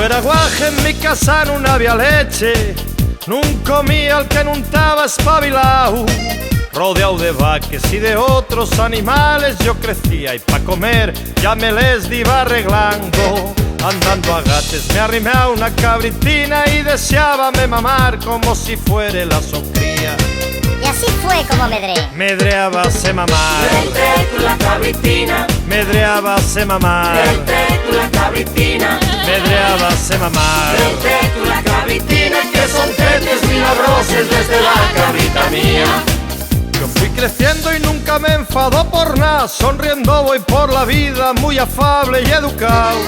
era guaje en mi casa non había leche, nun comía el que non estaba espabilao. Rodeado de vaques y de otros animales yo crecía, y pa' comer ya me les iba arreglando. Andando a gates me arrimé a una cabritina y deseábame mamar como si fuera la socría. Y así fue como medré. Medreábase mamar. Vente tú la cabritina. Medreábase mamar. Vente tú la cabritina. Medreábase mamar. Vente tú la cabritina, que son tetes milagroses desde la cabrita mía. Yo fui creciendo y nunca me enfadó por nada, sonriendo voy por la vida muy afable y educado.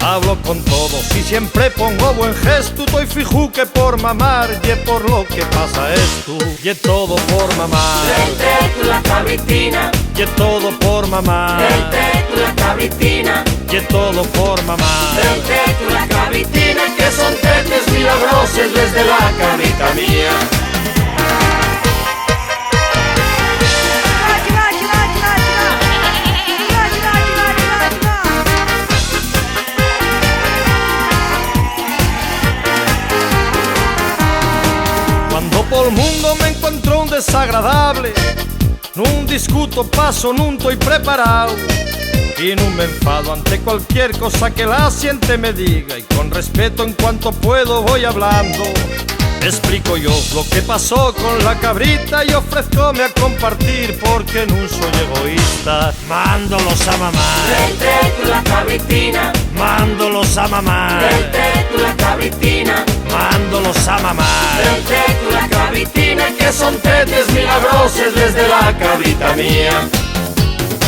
Hablo con todos y siempre pongo buen gesto, estoy fijo que por mamar y por lo que pasa esto, y todo por mamar. Vente tú la cabritina. Y todo por mamar. Vente tú la cabritina. Y todo por mamar. Vente tú la cabritina, que son tetes milagroses desde la cabrita mía. Cuando por el mundo me encuentro un desagradable, nun discuto, paso, nun estoy preparado. Y no me enfado ante cualquier cosa que la siente me diga, y con respeto en cuanto puedo voy hablando. Explico yo lo que pasó con la cabrita y ofrezcome a compartir porque no soy egoísta. Mándolos a mamar. Vente tú la cabritina. Mándolos a mamar. Vente tú la cabritina. Mándolos a mamar. Vente tú la cabritina, que son tetes milagroses desde la cabrita mía.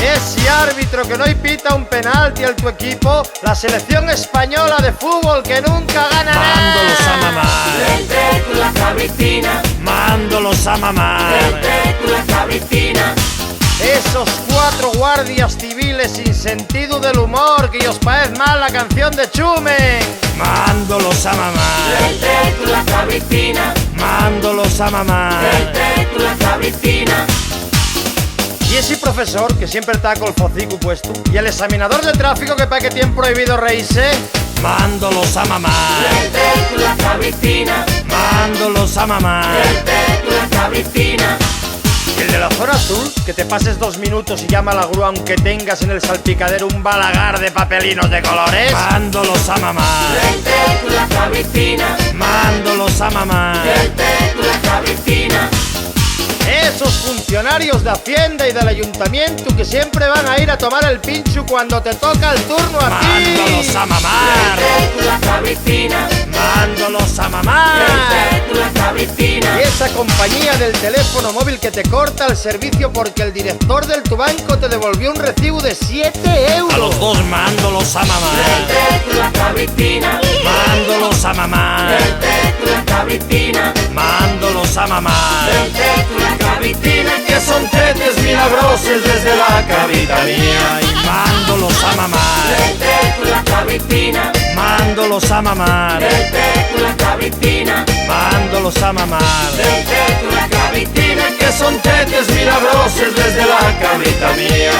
Ese árbitro que no pita un penalti al tu equipo, la selección española de fútbol que nunca gana. Mándolos a mamar. Vente tú la cabritina. Mándolos a mamar. Vente tú la cabritina. Esos 4 guardias civiles sin sentido del humor que os parece mal la canción de Chumen. Mándolos a mamar. Vente tú la cabritina. Mándolos a mamar. Vente tú la cabritina. Y ese profesor que siempre está con el focico puesto, y el examinador de tráfico que para que tiene prohibido reírse. Mándolos a mamar. Vente tú la cabritina. Mándolos a mamar. Vente tú la cabritina. Y el de la zona azul, que te pases 2 minutos y llama a la grúa aunque tengas en el salpicadero un balagar de papelinos de colores. Mándolos a mamar. Vente tú la cabritina. Mándolos a mamar. Vente tú la cabritina. Esos funcionarios de Hacienda y del Ayuntamiento que siempre van a ir a tomar el pincho cuando te toca el turno a ti. Mándolos a mamar. Vente tú la cabritina. Mándolos a mamar. Vente tú la cabritina. Y esa compañía del teléfono móvil que te corta el servicio porque el director del tu banco te devolvió un recibo de 7 euros. A los dos mándolos a mamar. Vente tú la cabritina. Mándolos a mamar. Vente tú la cabritina. Mándolos a mamar. Vente tú la cabritina, que son tetes milagroses desde la cabrita mía. Y mándolos a mamar. Vente tú la cabritina. Mándolos a mamar. Vente tú la cabritina. Mándolos a mamar. Vente tú la cabritina, que son tetes milagroses desde la cabrita mía.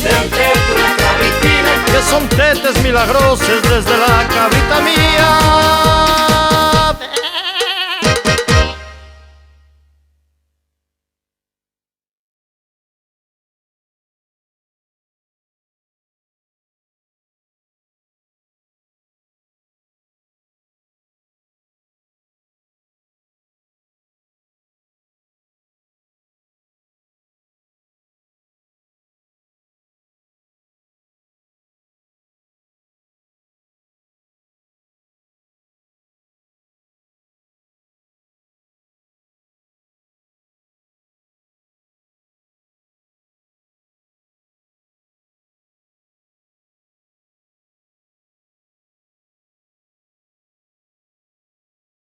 Vente tú la cabritina, Que son tetes milagroses desde la cabrita mía.